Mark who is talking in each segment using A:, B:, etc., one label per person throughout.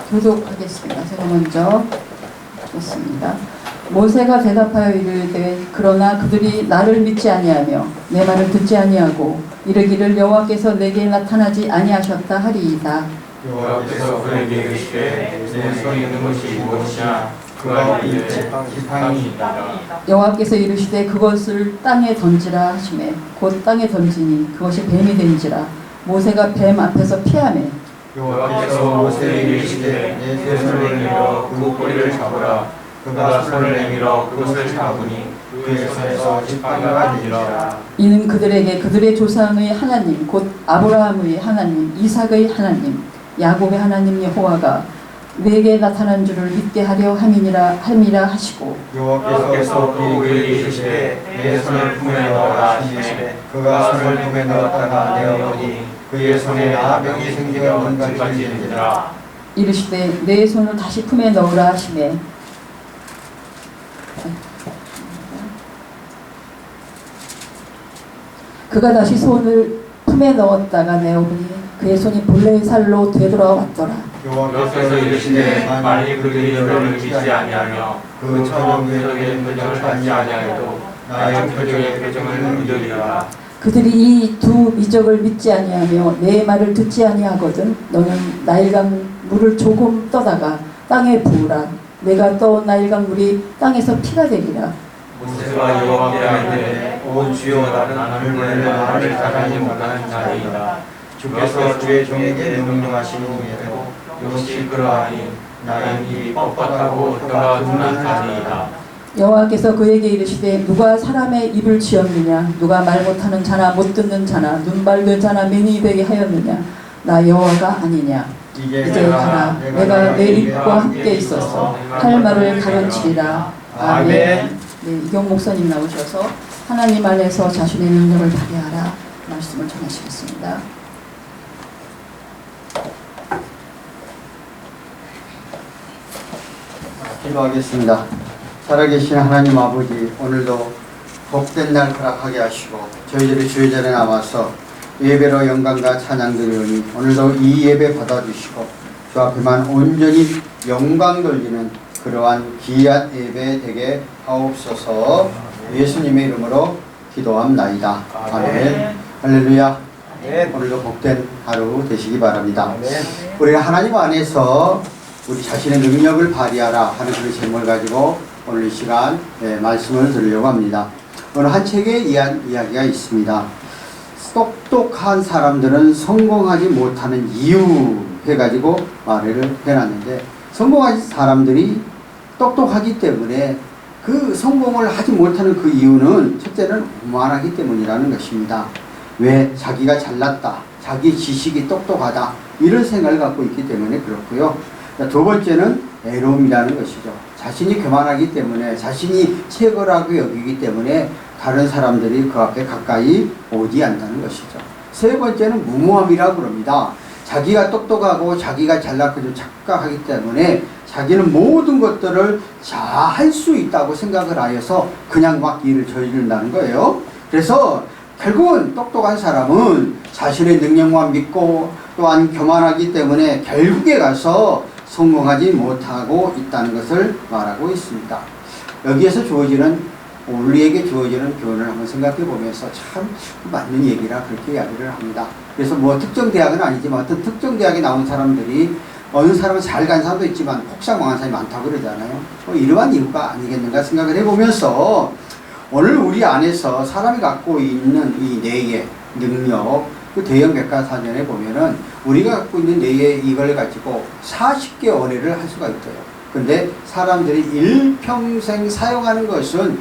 A: 교독하겠습니다. 제가 먼저 읽겠습니다. 모세가 대답하여 이르되 그러나 그들이 나를 믿지 아니하며 내 말을 듣지 아니하고 이르기를 여호와께서 내게 나타나지 아니하셨다 하리이다.
B: 여호와께서 그에게 이르시되 내 손에 있는 것이 무엇이냐 그가 이르되 지팡이이다.
A: 여호와께서 이르시되 그것을 땅에 던지라 하시매 곧 땅에 던지니 그것이 뱀이 된지라. 모세가 뱀 앞에서 피하매
B: 여호와께서 모세에게 이르시되 내 손을 내밀어 그 꼬리를 잡으라. 그가 손을 내밀어 그것을 잡으니 그의 손에서 지팡이가 되니라.
A: 이는 그들에게 그들의 조상의 하나님 곧 아브라함의 하나님 이삭의 하나님 야곱의 하나님 여호와가 내게 나타난 줄을 믿게 하려 함이라 하시고
B: 여호와께서 또 그에게 이르시되 내 손을 품에 넣어라 하시매 그가 손을 품에 넣었다가 내어보니 그의 손에 나병이 생겨 문까지 되니라.
A: 이르시되 내 손을 다시 품에 넣으라 하시매 그가 다시 손을 품에 넣었다가 내어보니 그의 손이 본래의 살로 되돌아왔더라.
B: 여호와께서 이르시되 만일 그들이 너를 믿지 아니하며 그 처음 표적의 표정을 받지 아니하여도 나의 표적의 표정을 믿으리라.
A: 그들이 이 두 미적을 믿지 아니하며 내 말을 듣지 아니하거든 너는 나일강 물을 조금 떠다가 땅에 부으라. 내가 떠온 나일강 물이 땅에서 피가 되리라.
B: 모세가 여호와께 아뢰되 오 주여 나는 본래 말을 잘하지 못하는 자이다. 주께서 주의 종에게 명령하시는 이대로 역시 그러하니 나는 이 뻣뻣하고 뼈가 둔한 자니이다.
A: 여호와께서 그에게 이르시되 누가 사람의 입을 지었느냐 누가 말 못하는 자나 못 듣는 자나 눈 밝은 자나 맹인이 되게 하였느냐 나 여호와가 아니냐. 이제 가라. 내가 내 입과 함께 있어서 할 말을 가르치리라. 아멘. 네, 이경 목사님 나오셔서 하나님 안에서 자신의 능력을 발휘하라 말씀을 전하시겠습니다.
C: 기도하겠습니다. 살아계신 하나님 아버지, 오늘도 복된 날 허락하게 하시고 저희들이 주의 전에 나와서 예배로 영광과 찬양 드리오니 오늘도 이 예배 받아주시고 주 앞에만 온전히 영광 돌리는 그러한 귀한 예배 되게 하옵소서. 예수님의 이름으로 기도합나이다. 아멘. 할렐루야. 오늘도 복된 하루 되시기 바랍니다. 우리 하나님 안에서 우리 자신의 능력을 발휘하라 하는 그런 제목을 가지고 오늘 이 시간 말씀을 드리려고 합니다. 오늘 한 책에 이야기가 있습니다. 똑똑한 사람들은 성공하지 못하는 이유 해가지고 말을 해놨는데, 성공한 사람들이 똑똑하기 때문에 그 성공을 하지 못하는 그 이유는 첫째는 오만하기 때문이라는 것입니다. 왜? 자기가 잘났다, 자기 지식이 똑똑하다 이런 생각을 갖고 있기 때문에 그렇고요. 두 번째는 애로움이라는 것이죠. 자신이 교만하기 때문에, 자신이 최고라고 여기기 때문에 다른 사람들이 그 앞에 가까이 오지 않는다는 것이죠. 세 번째는 무모함이라고 그럽니다. 자기가 똑똑하고 자기가 잘났고 착각하기 때문에 자기는 모든 것들을 다 할 수 있다고 생각을 하여서 그냥 막 일을 저지른다는 거예요. 그래서 결국은 똑똑한 사람은 자신의 능력만 믿고 또한 교만하기 때문에 결국에 가서 성공하지 못하고 있다는 것을 말하고 있습니다. 여기에서 우리에게 주어지는 교훈을 한번 생각해 보면서 참 맞는 얘기라 그렇게 이야기를 합니다. 그래서 뭐 특정 대학은 아니지만 어떤 특정 대학에 나온 사람들이 어느 사람은 잘 간 사람도 있지만 폭삭 망한 사람이 많다고 그러잖아요. 이러한 이유가 아니겠는가 생각을 해보면서 오늘 우리 안에서 사람이 갖고 있는 이 뇌의 능력, 그 대형 백과사전에 보면은 우리가 갖고 있는 뇌의 이걸 가지고 40개 언어를 할 수가 있어요. 근데 사람들이 일평생 사용하는 것은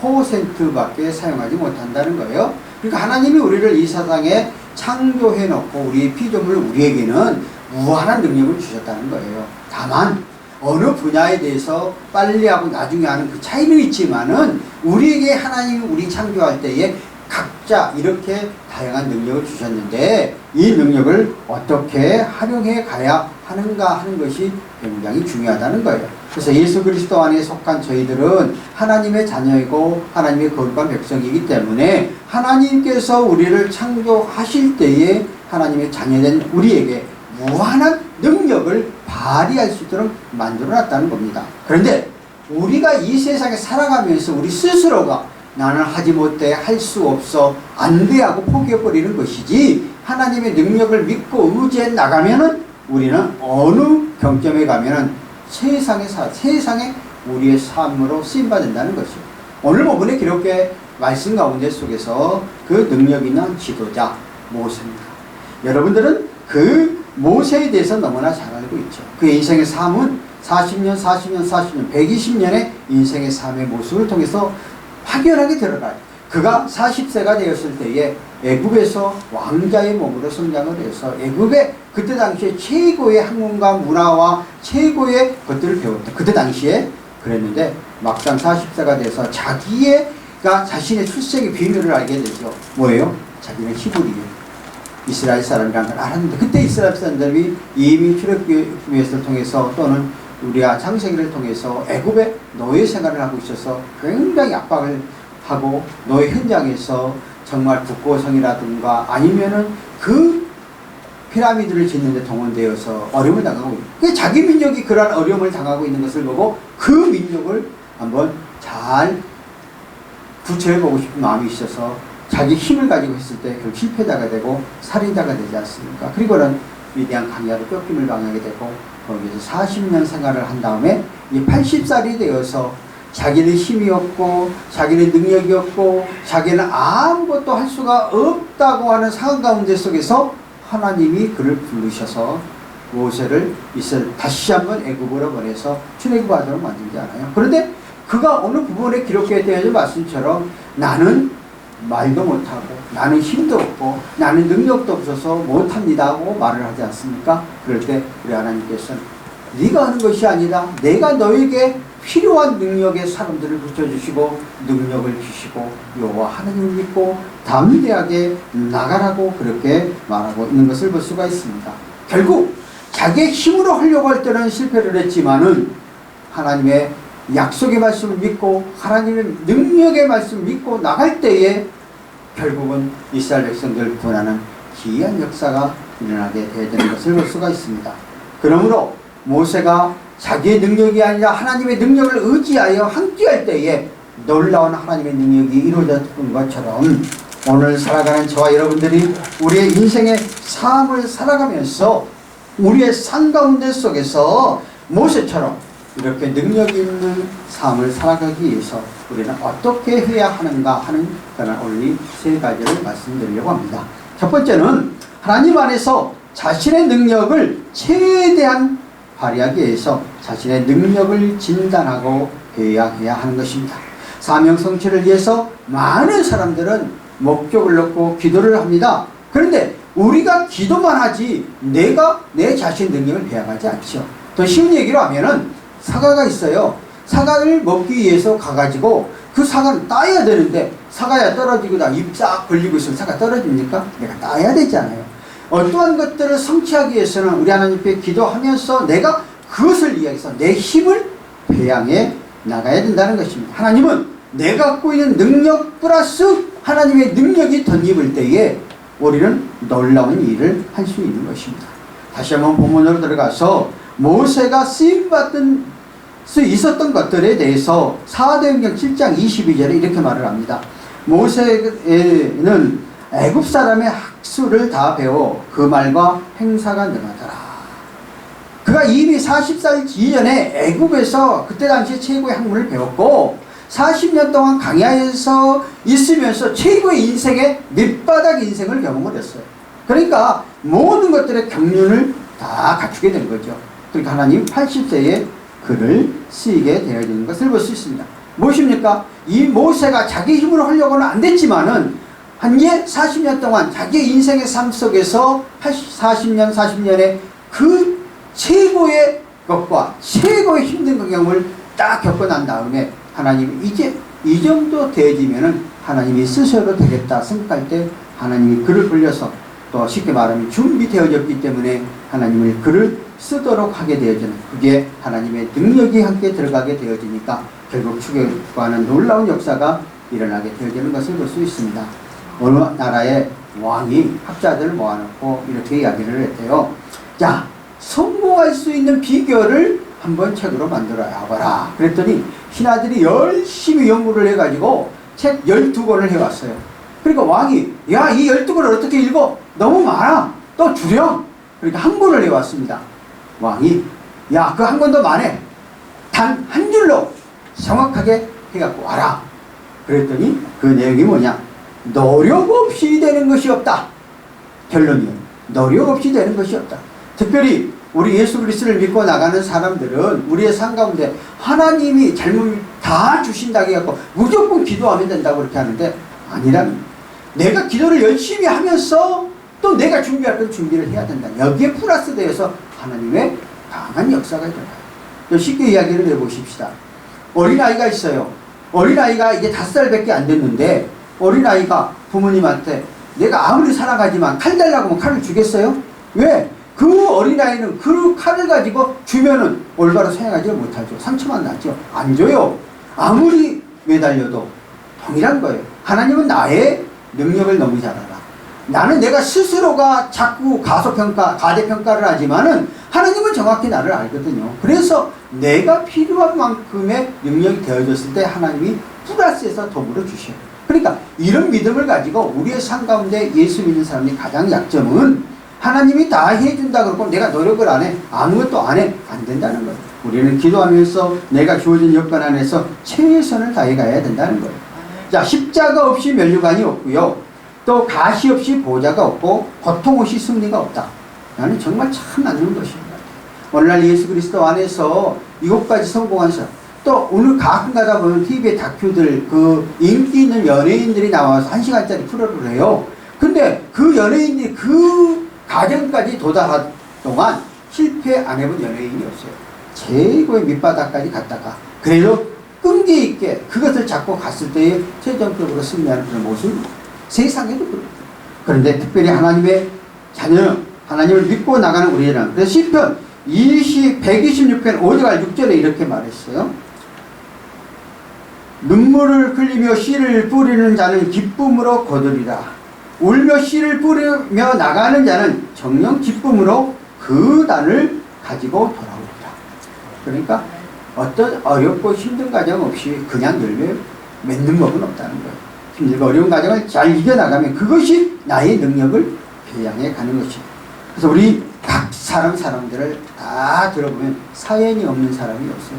C: 10%밖에 사용하지 못한다는 거예요. 그러니까 하나님이 우리를 이 세상에 창조해 놓고 우리의 피조물 우리에게는 무한한 능력을 주셨다는 거예요. 다만 어느 분야에 대해서 빨리 하고 나중에 하는 그 차이는 있지만은 우리에게 하나님이 우리 창조할 때에 각자 이렇게 다양한 능력을 주셨는데 이 능력을 어떻게 활용해 가야 하는가 하는 것이 굉장히 중요하다는 거예요. 그래서 예수 그리스도 안에 속한 저희들은 하나님의 자녀이고 하나님의 거룩한 백성이기 때문에 하나님께서 우리를 창조하실 때에 하나님의 자녀된 우리에게 무한한 능력을 발휘할 수 있도록 만들어 놨다는 겁니다. 그런데 우리가 이 세상에 살아가면서 우리 스스로가 나는 하지 못해, 할 수 없어, 안 돼 하고 포기해버리는 것이지, 하나님의 능력을 믿고 의지해 나가면은 우리는 어느 경점에 가면은 세상에 우리의 삶으로 쓰임받는다는 것이죠. 오늘 본문에 기록된 말씀 가운데 속에서 그 능력 있는 지도자 모세입니다. 여러분들은 그 모세에 대해서 너무나 잘 알고 있죠. 그의 인생의 삶은 40년, 120년의 인생의 삶의 모습을 통해서 확연하게 드러나요. 그가 40세가 되었을 때에 애굽에서 왕자의 몸으로 성장을 해서 애굽의 그때 당시에 최고의 학문과 문화와 최고의 것들을 배웠다. 그때 당시에 그랬는데 막상 40세가 돼서 자신의 출생의 비밀을 알게 되죠. 뭐예요? 자기는 히브리예요. 이스라엘 사람이라는 걸 알았는데, 그때 이스라엘 사람들이 이미 출애굽을 통해서 또는 우리가 창세기를 통해서 애굽의 노예 생활을 하고 있어서 굉장히 압박을 하고 노예 현장에서 정말 국고성이라든가 아니면은 그 피라미드를 짓는 데 동원되어서 어려움을 당하고 있는, 자기 민족이 그러한 어려움을 당하고 있는 것을 보고 그 민족을 한번 잘 구체해보고 싶은 마음이 있어서 자기 힘을 가지고 했을 때 결국 실패자가 되고 살인자가 되지 않습니까? 그리고는 위대한 강야로 쫓김을 당하게 되고 거기에서 40년 생활을 한 다음에 이 80살이 되어서 자기는 힘이 없고 자기는 능력이 없고 자기는 아무것도 할 수가 없다고 하는 상황 가운데 속에서 하나님이 그를 부르셔서 모세를 다시 한번 애굽으로 보내서 출애굽하도록 만들지 않아요. 그런데 그가 어느 부분에 기록되어 말씀처럼 나는 말도 못하고 나는 힘도 없고 나는 능력도 없어서 못합니다 하고 말을 하지 않습니까? 그럴 때 우리 하나님께서는 네가 하는 것이 아니라 내가 너에게 필요한 능력의 사람들을 붙여주시고 능력을 주시고 여호와 하나님을 믿고 담대하게 나가라고 그렇게 말하고 있는 것을 볼 수가 있습니다. 결국 자기의 힘으로 하려고 할 때는 실패를 했지만은 하나님의 약속의 말씀을 믿고 하나님의 능력의 말씀을 믿고 나갈 때에 결국은 이스라엘 백성들을 구원하는 기이한 역사가 일어나게 되는 것을 볼 수가 있습니다. 그러므로 모세가 자기의 능력이 아니라 하나님의 능력을 의지하여 함께할 때에 놀라운 하나님의 능력이 이루어졌던 것처럼 오늘 살아가는 저와 여러분들이 우리의 인생의 삶을 살아가면서 우리의 삶 가운데 속에서 모세처럼 이렇게 능력 있는 삶을 살아가기 위해서 우리는 어떻게 해야 하는가 하는 그런 오늘 이 세 가지를 말씀드리려고 합니다. 첫 번째는 하나님 안에서 자신의 능력을 최대한 발휘하기 위해서 자신의 능력을 진단하고 배양해야 하는 것입니다. 사명 성취를 위해서 많은 사람들은 목적을 놓고 기도를 합니다. 그런데 우리가 기도만 하지 내가 내 자신의 능력을 배양하지 않죠. 더 쉬운 얘기로 하면은 사과가 있어요. 사과를 먹기 위해서 가가지고 그 사과는 따야 되는데 사과야 떨어지고 다 입 싹 벌리고 있으면 사과 떨어집니까? 내가 따야 되잖아요. 어떠한 것들을 성취하기 위해서는 우리 하나님께 기도하면서 내가 그것을 위해서 내 힘을 배양해 나가야 된다는 것입니다. 하나님은 내가 갖고 있는 능력 플러스 하나님의 능력이 덧입을 때에 우리는 놀라운 일을 할 수 있는 것입니다. 다시 한번 본문으로 들어가서 모세가 쓰임받은 수 있었던 것들에 대해서 사도행전 7장 22절에 이렇게 말을 합니다. 모세는 애굽 사람의 학수를 다 배워 그 말과 행사가 능하더라. 그가 이미 40살 이전에 애굽에서 그때 당시 최고의 학문을 배웠고 40년 동안 강야에서 있으면서 최고의 인생의 밑바닥 인생을 경험을 했어요. 그러니까 모든 것들의 경륜을 다 갖추게 된 거죠. 그러니까 하나님 80세에 그를 쓰이게 되어지는 것을 볼 수 있습니다. 무엇입니까? 이 모세가 자기 힘으로 하려고는 안 됐지만은 한 40년 동안 자기의 인생의 삶 속에서 40년의 그 최고의 것과 최고의 힘든 경험을 딱 겪고 난 다음에 하나님이 이제 이 정도 되어지면은 하나님이 쓰셔도 되겠다 생각할 때 하나님이 그를 불려서 또 쉽게 말하면 준비되어졌기 때문에 하나님을 그를 쓰도록 하게 되어지는 그게 하나님의 능력이 함께 들어가게 되어지니까 결국 출애굽하는 놀라운 역사가 일어나게 되어지는 것을 볼 수 있습니다. 어느 나라의 왕이 학자들을 모아놓고 이렇게 이야기를 했대요. 자, 성공할 수 있는 비결을 한번 책으로 만들어야 봐라. 그랬더니 신하들이 열심히 연구를 해가지고 책 12권을 해왔어요. 그러니까 왕이 야, 이 12권을 어떻게 읽어? 너무 많아. 또 줄여. 그러니까 한 권을 해왔습니다. 왕이 야, 그 한 권도 많아. 단 한 줄로 정확하게 해갖고 와라. 그랬더니 그 내용이 뭐냐? 노력 없이 되는 것이 없다. 결론이에요. 노력 없이 되는 것이 없다. 특별히 우리 예수 그리스도를 믿고 나가는 사람들은 우리의 삶 가운데 하나님이 잘못 다 주신다고 해갖고 무조건 기도하면 된다고 그렇게 하는데 아니라는, 내가 기도를 열심히 하면서 또 내가 준비할 건 준비를 해야 된다. 여기에 플러스 되어서 하나님의 강한 역사가 일어나요. 쉽게 이야기를 해보십시다. 어린아이가 있어요. 어린아이가 이제 5살밖에 안 됐는데 어린아이가 부모님한테 내가 아무리 사랑하지만 칼 달라고 하면 칼을 주겠어요? 왜? 그 어린아이는 그 칼을 가지고 주면은 올바로 사용하지 못하죠. 상처만 나죠. 안 줘요. 아무리 매달려도 동일한 거예요. 하나님은 나의 능력을 너무 잘 알아. 나는 내가 스스로가 자꾸 가소평가, 가대평가를 하지만은 하나님은 정확히 나를 알거든요. 그래서 내가 필요한 만큼의 능력이 되어졌을 때 하나님이 플러스해서 더불어 주셔요. 그러니까 이런 믿음을 가지고 우리의 삶 가운데 예수 믿는 사람의 가장 약점은 하나님이 다 해준다 그러고 내가 노력을 안 해, 아무것도 안 해, 안 된다는 거예요. 우리는 기도하면서 내가 주어진 여건 안에서 최선을 다해 가야 된다는 거예요. 자, 십자가 없이 면류관이 없고요. 또 가시 없이 보좌가 없고 고통 없이 승리가 없다. 나는 정말 참 맞는 것입니다. 오늘날 예수 그리스도 안에서 이것까지 성공한 사람, 또 오늘 가끔 가다 보면 TV에 다큐들 그 인기 있는 연예인들이 나와서 1시간짜리 프로를 해요. 근데 그 연예인들이 그 가정까지 도달한 동안 실패 안 해본 연예인이 없어요. 최고의 밑바닥까지 갔다가 그래도 끈기 있게 그것을 잡고 갔을 때에 최종적으로 승리하는 그런 모습, 세상에도 그렇고. 그런데 특별히 하나님의 자녀, 하나님을 믿고 나가는 우리는, 그래서 시편 126편 5절 6절에 이렇게 말했어요. 눈물을 흘리며 씨를 뿌리는 자는 기쁨으로 거두리라. 울며 씨를 뿌리며 나가는 자는 정녕 기쁨으로 그 단을 가지고 돌아오리라. 그러니까 어떤 어렵고 힘든 과정 없이 그냥 열매 맺는 법은 없다는 거예요. 힘들고 어려운 과정을 잘 이겨나가면 그것이 나의 능력을培養해 가는 것입니다. 그래서 우리 각 사람들을 다 들어보면 사연이 없는 사람이 없어요.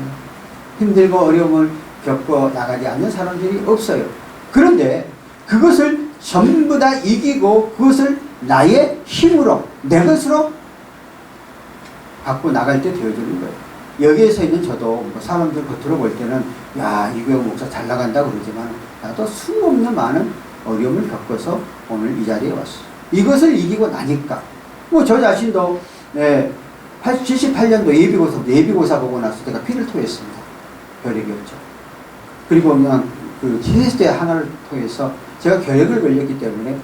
C: 힘들고 어려움을 겪어 나가지 않는 사람들이 없어요. 그런데 그것을 전부 다 이기고 그것을 나의 힘으로, 내 것으로 갖고 나갈 때 되어주는 거예요. 여기에서 있는 저도 뭐 사람들 겉으로 볼 때는 야, 이구영 목사 잘 나간다고 그러지만 나도 수없는 많은 어려움을 겪어서 오늘 이 자리에 왔어요. 이것을 이기고 나니까 뭐 저 자신도 78년도 예비고사 보고 나서 제가 피를 토했습니다. 결핵이 없죠. 그리고 그냥 그 제세 하나를 통해서 제가 결핵을 걸렸기 때문에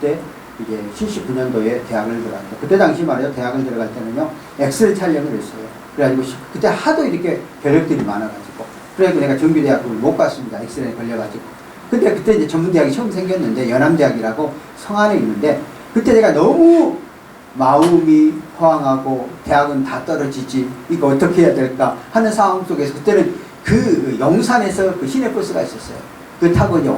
C: 그때 이제 79년도에 대학을 들어갔는데 그때 당시 말이에요. 대학을 들어갈 때는요 엑스레이 촬영을 했어요. 그래가지고 그때 하도 이렇게 결핵들이 많아가지고 그래서 내가 정규대학을 못 갔습니다. 엑스레이 걸려가지고. 근데 그때 이제 전문대학이 처음 생겼는데 연암대학이라고 성안에 있는데 그때 내가 너무 마음이 허황하고 대학은 다 떨어지지 이거 어떻게 해야 될까 하는 상황 속에서 그때는 그 용산에서 그 시내버스가 있었어요. 그 타고 이제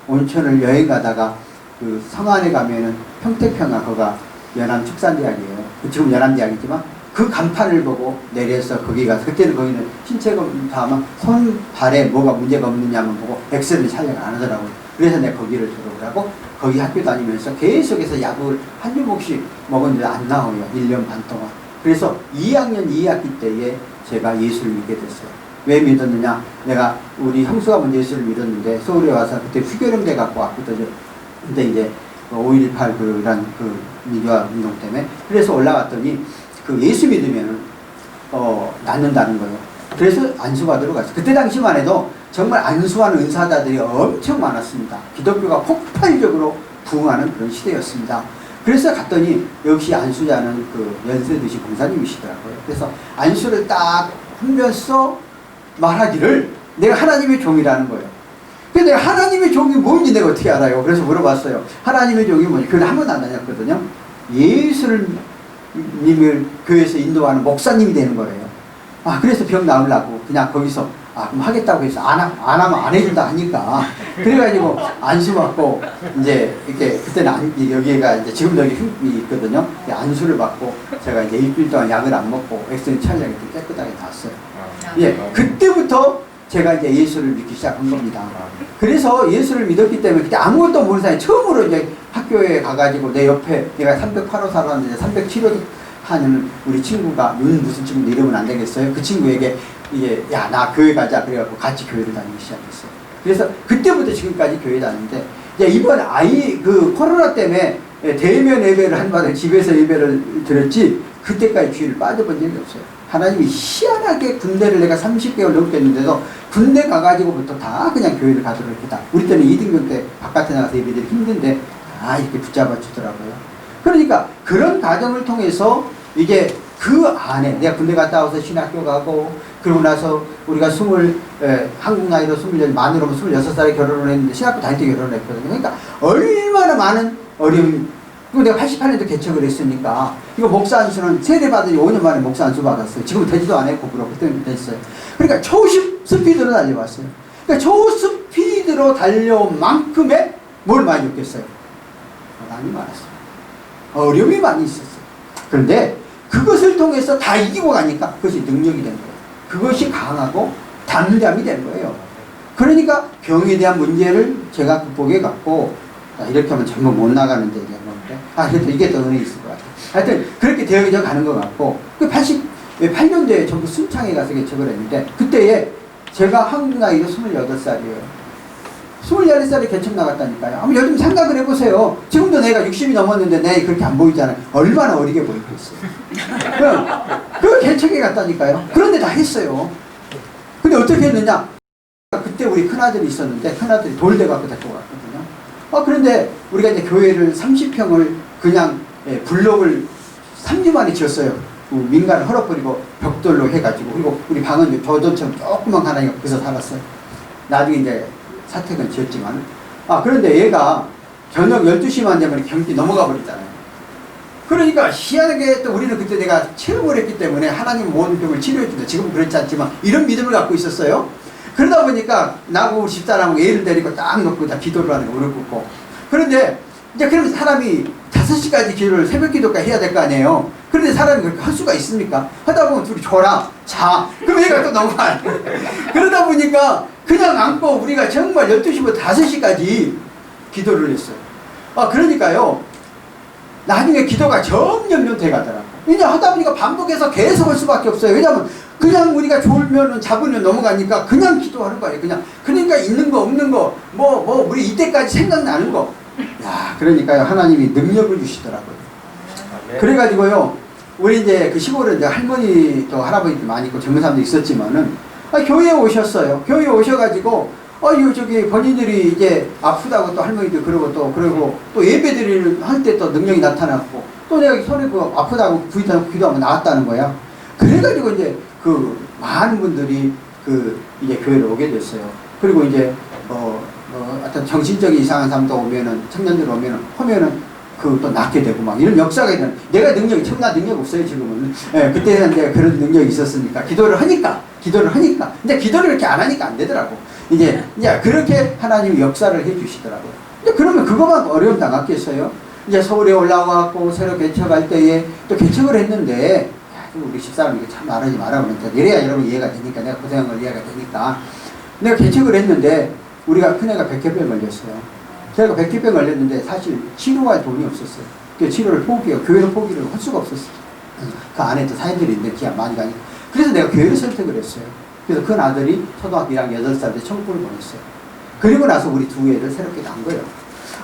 C: 온천을 여행 가다가 그 성안에 가면은 평택평화 거가 연암축산대학이에요. 지금 연암대학이지만 그 간판을 보고 내려서 거기 가서 그때는 거기는 신체 검사하면 손 발에 뭐가 문제가 없느냐만 보고 엑스레이 촬영을 안 하더라고요. 그래서 내가 거기를 졸업을 하고 거기 학교 다니면서 계속해서 약을 한 주먹씩 먹었는데 안 나와요. 1년 반 동안. 그래서 2학년 2학기 때에 제가 예수를 믿게 됐어요. 왜 믿었느냐? 내가 우리 형수가 먼저 예수를 믿었는데 서울에 와서 그때 휴교령대 갖고 왔거든요. 근데 이제 5.18 그런 그 민주화 운동 때문에 그래서 올라갔더니 그 예수 믿으면은 낫는다는 거예요. 그래서 안수받으러 갔어요. 그때 당시만 해도 정말 안수하는 은사자들이 엄청 많았습니다. 기독교가 폭발적으로 부흥하는 그런 시대였습니다. 그래서 갔더니 역시 안수자는 그 연세드신 공사님이시더라고요. 그래서 안수를 딱 하면서 말하기를 내가 하나님의 종이라는 거예요. 근데 내가 하나님의 종이 뭔지 내가 어떻게 알아요? 그래서 물어봤어요. 하나님의 종이 뭐지? 그걸 한 번도 안 다녔거든요. 예수를 님을 교회에서 인도하는 목사님이 되는 거예요. 아, 그래서 병 나으려고 그냥 거기서 그럼 하겠다고 해서 안 하면 안 해준다 하니까 그래가지고 안수 받고 이제 이렇게 그때는 여기가 이제 지금도 여기 흉이 있거든요. 안수를 받고 제가 이제 일주일 동안 약을 안 먹고 엑스레이 촬영이 깨끗하게 났어요. 예, 그때부터 제가 이제 예수를 믿기 시작한 겁니다. 그래서 예수를 믿었기 때문에 그때 아무것도 모르는 사람이 처음으로 이제 학교에 가가지고 내 옆에 내가 308호 살았는데 307호 하는 우리 친구가 무슨 친구인데 이러면 안 되겠어요? 그 친구에게 이게 야, 나 교회 가자 그래갖고 같이 교회를 다니기 시작했어요. 그래서 그때부터 지금까지 교회 다니는데 이제 이번 그 코로나 때문에 대면 예배를 한 번에 집에서 예배를 드렸지 그때까지 교회를 빠져본 적이 없어요. 하나님이 희한하게 군대를 내가 30개월 넘게 했는데도 군대 가가지고부터 다 그냥 교회를 가도록 했다. 우리 때는 2등병 때 바깥에 나가서 예배드리기 힘든데 이렇게 붙잡아 주더라고요. 그러니까 그런 과정을 통해서 이게 그 안에 내가 군대 갔다 와서 신학교 가고 그러고 나서 우리가 한국 나이로 26, 만으로 26살에 결혼을 했는데 신학교 다닐 때 결혼을 했거든요. 그러니까 얼마나 많은 어려움이 그리고 내가 88년도 개척을 했으니까 이거 목사 안수는 세례 받으니 5년 만에 목사 안수 받았어요. 지금은 되지도 않았고 그때는 됐어요. 그러니까 초스피드로 달려왔어요. 그러니까 초스피드로 달려온 만큼의 뭘 많이 겪겠어요? 많이 많았어요. 어려움이 많이 있었어요. 그런데 그것을 통해서 다 이기고 가니까 그것이 능력이 된 거예요. 그것이 강하고 담대함이 된 거예요. 그러니까 병에 대한 문제를 제가 극복해 갖고 이렇게 하면 전부 못 나가는데 이게 뭔데? 이게 더 은혜 있을 것 같아요. 하여튼 그렇게 되어져 가는 것 같고 그 88년도에 전부 순창에 가서 개척을 했는데 그때에 제가 한국 나이로 28살이에요. 28살에 개척 나갔다니까요. 한번 요즘 생각을 해보세요. 지금도 내가 60이 넘었는데 내가 그렇게 안 보이잖아요. 얼마나 어리게 보이겠어요. 그 개척에 갔다니까요. 그런데 다 했어요. 근데 어떻게 했느냐? 그때 우리 큰아들이 있었는데 큰아들이 돌대 갖고 데리고 갔거든요. 그런데 우리가 이제 교회를 30평을 그냥 블록을 3주 만에 지었어요. 민간을 헐어버리고 벽돌로 해가지고 그리고 우리 방은 저전처럼 조그만 하나니까 거기서 살았어요. 나중에 이제 사택은 지었지만 그런데 얘가 저녁 12시만 되면 경기 넘어가 버리잖아요. 그러니까 희한하게 또 우리는 그때 내가 체험을 했기 때문에 하나님 모든 병을 치료해 준다. 지금은 그렇지 않지만 이런 믿음을 갖고 있었어요. 그러다 보니까 나하고 우리 집사람하고 애를 데리고 딱 놓고 다 기도를 하는 거 무릎 꿇고. 그런데 이제 그러면 사람이 5시까지 기도를 새벽 기도까지 해야 될 거 아니에요. 그런데 사람이 그렇게 할 수가 있습니까? 하다 보면 둘이 줘라 자 그럼 얘가 또 넘어가. 그러다 보니까 그냥 안고 우리가 정말 12시부터 5시까지 기도를 했어요. 그러니까요 나중에 기도가 점점 돼가더라고요. 이제 하다 보니까 반복해서 계속 할 수밖에 없어요. 왜냐하면 그냥 우리가 졸면은 잡으면 넘어가니까 그냥 기도하는 거예요. 그러니까 있는 거 없는 거 우리 이때까지 생각나는 거. 그러니까요 하나님이 능력을 주시더라고요. 그래가지고요 우리 이제 그 시골에 이제 할머니도 할아버지도 많이 있고 젊은 사람도 있었지만은 교회에 오셨어요. 교회에 오셔가지고 저기 본인들이 이제 아프다고 또 할머니도 그러고 또 예배드리는 할 때 또 능력이 나타났고 또 내가 손에 아프다고 기도하면 나았다는 거야. 그래가지고 이제 그 많은 분들이 이제 교회를 오게 됐어요. 그리고 이제 어떤 정신적인 이상한 사람도 오면은 청년들 오면은 또 낫게 되고 막 이런 역사가 있는 내가 능력이 청나 능력 없어요 지금은. 그때는 내가 그런 능력이 있었으니까 기도를 하니까 근데 기도를 이렇게 안 하니까 안 되더라고. 이제 그렇게 하나님이 역사를 해주시더라고요. 근데 그러면 그거만 어려움 당했겠어요? 이제 서울에 올라와갖고 새로 개척할 때에 또 개척을 했는데 우리 집사람이 참 말하지 마라 그러니까 이래야 여러분 이해가 되니까 내가 고생한 걸 이해가 되니까 내가 개척을 했는데 우리가 큰애가 백혈병 걸렸어요. 제가 백혈병 걸렸는데 사실 치료할 돈이 없었어요. 그 치료를 교회를 포기를 할 수가 없었어요. 그 안에 또 사연들이 있는데 기가 많이 가니까. 그래서 내가 교회를 선택을 했어요. 그래서 큰 아들이 초등학교 1학년 8살 때 천국을 보냈어요. 그리고 나서 우리 두 애를 새롭게 낳은 거예요.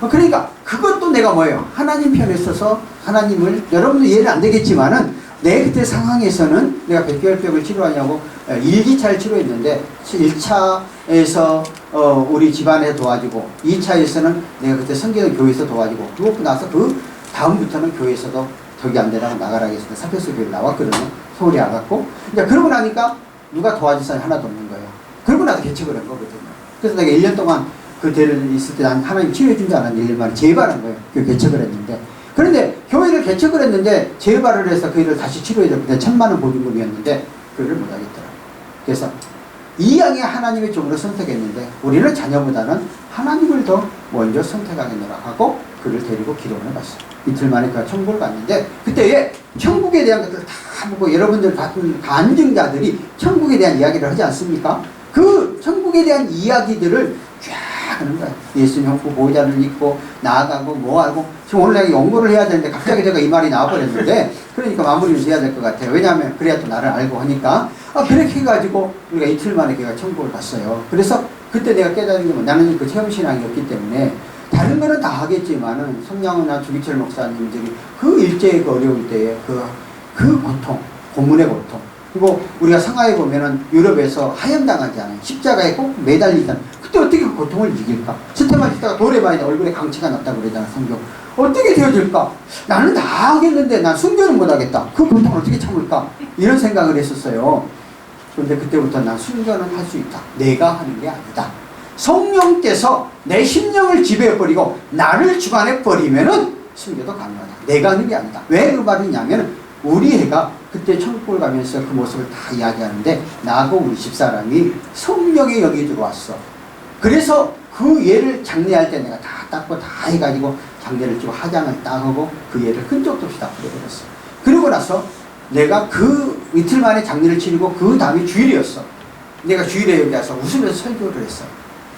C: 그러니까 그것도 내가 뭐예요? 하나님 편에 서서 하나님을 여러분도 이해는 안 되겠지만은 내 그때 상황에서는 내가 백혈병을 치료하냐고 1기차를 치료했는데 1차에서 우리 집안에서 도와주고 2차에서는 내가 그때 성경을 교회에서 도와주고 그러고 나서 그 다음부터는 교회에서도 저기 안 되라고 나가라고 해서 사표수 교회 나왔거든요. 서울에 와갖고 이제 그러고 나니까 누가 도와줄 사람이 하나도 없는 거예요. 그러고 나서 개척을 한 거거든요. 그래서 내가 1년 동안 그 대를 있을 때 난 하나님 치료해 준 줄 알았는데 1년 만에 재발한 거예요. 그 개척을 했는데 그런데 교회를 개척을 했는데 재발을 해서 그 일을 다시 치료해야 되는데 1,000만 원 보증금이었는데 그 일을 못하겠더라고요. 그래서 이양의 하나님의 종으로 선택했는데 우리는 자녀보다는 하나님을 더 먼저 선택하겠노라 하고 그를 데리고 기도원을 갔어요. 이틀 만에 그가 천국을 갔는데 그때에 천국에 대한 것들을 다 보고 여러분들 같은 간증자들이 천국에 대한 이야기를 하지 않습니까? 그 천국에 대한 이야기들을 쫙 하는 거예요. 예수님 형부 보호자를 입고 나아가고 뭐하고 지금 오늘 내가 연구를 해야 되는데 갑자기 내가 이 말이 나와버렸는데 그러니까 마무리를 해야 될 것 같아요. 왜냐하면 그래야 또 나를 알고 하니까 그렇게 해가지고 우리가 이틀 만에 걔가 천국을 갔어요. 그래서 그때 내가 깨달은 게 뭐 나는 그 체험신앙이었기 때문에 다른 거는 다 하겠지만은 성량이나 주기철 목사님들이 그 일제의 그 어려울 때에 그 고통, 고문의 고통. 그리고 우리가 상하에 보면은 유럽에서 하염당하지 않아요. 십자가에 꼭 매달리잖아요. 그때 어떻게 그 고통을 이길까? 스테반 있다가 돌에 맞으니 얼굴에 강치가 났다고 그러잖아, 성경. 어떻게 되어질까? 나는 다 하겠는데 난 순교는 못하겠다. 그 고통을 어떻게 참을까? 이런 생각을 했었어요. 그런데 그때부터 난 순교는 할 수 있다. 내가 하는 게 아니다. 성령께서 내 심령을 지배해버리고 나를 주관해버리면은 순교도 가능하다. 내가 하는 게 아니다. 왜 그 말이냐면 우리 애가 그때 천국을 가면서 그 모습을 다 이야기하는데 나하고 우리 집사람이 성령의 영이 들어왔어. 그래서 그 얘를 장례할 때 내가 다 닦고 다 해가지고 장례를 찍고 화장을 따고 그 얘를 흔적도 없이 다 뿌려버렸어. 그러고 나서 내가 그 이틀 만에 장례를 치르고 그 다음에 주일이었어. 내가 주일에 여기 와서 웃으면서 설교를 했어.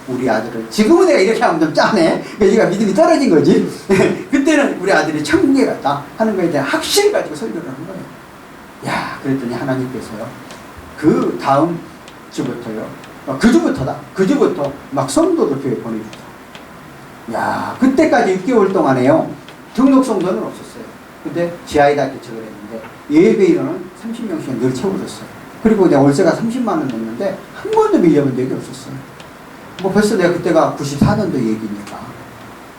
C: 우리 아들을. 지금은 내가 이렇게 하면 좀 짠해. 그러니까 얘가 믿음이 떨어진 거지. 그때는 우리 아들이 천국에 갔다 하는 거에 대한 확신을 가지고 설교를 하는 거예요. 야, 그랬더니 하나님께서요. 그 다음 주부터요. 그 주부터 막 성도들 교회 보내주다. 야, 그때까지 6개월 동안에요. 등록 성도는 없었어요. 근데 지하에다 개척을 했는데 예배 인원은 30명씩 늘 채워줬어요. 그리고 내가 월세가 30만 원 냈는데 한 번도 밀려본 적이 없었어요. 뭐 벌써 내가 그때가 94년도 얘기니까.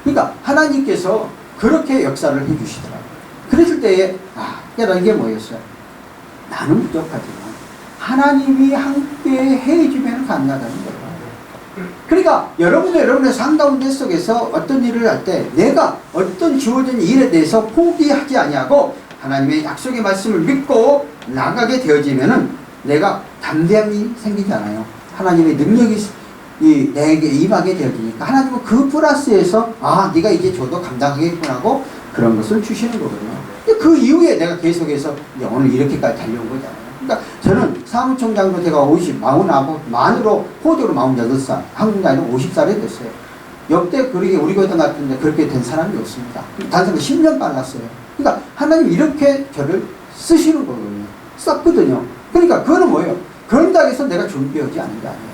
C: 그러니까 하나님께서 그렇게 역사를 해주시더라고요. 그랬을 때에 깨달은 게 뭐였어요? 나는 부족하지만 하나님이 함께 해주면 가능하다는 거예요. 그러니까 여러분의 삶 가운데 속에서 어떤 일을 할 때 내가 어떤 주어진 일에 대해서 포기하지 아니하고 하나님의 약속의 말씀을 믿고 나가게 되어지면은 내가 담대함이 생기잖아요. 하나님의 능력이 내게 임하게 되어지니까 하나님은 그 플러스에서 네가 이제 저도 감당하겠구나 하고 그런 것을 주시는 거거든요. 그 이후에 내가 계속해서 오늘 이렇게까지 달려온 거잖아요. 그러니까 저는 사무총장도 제가 49만으로 호주로 48살, 한국 나이로 50살이 됐어요. 역대 그렇게 우리 교회 같은데 그렇게 된 사람이 없습니다. 단순히 10년 빨랐어요. 그러니까 하나님 이렇게 저를 쓰시는 거거든요. 썼거든요. 그러니까 그거는 뭐예요? 그런다고 해서 내가 준비하지 않은 게 아니에요.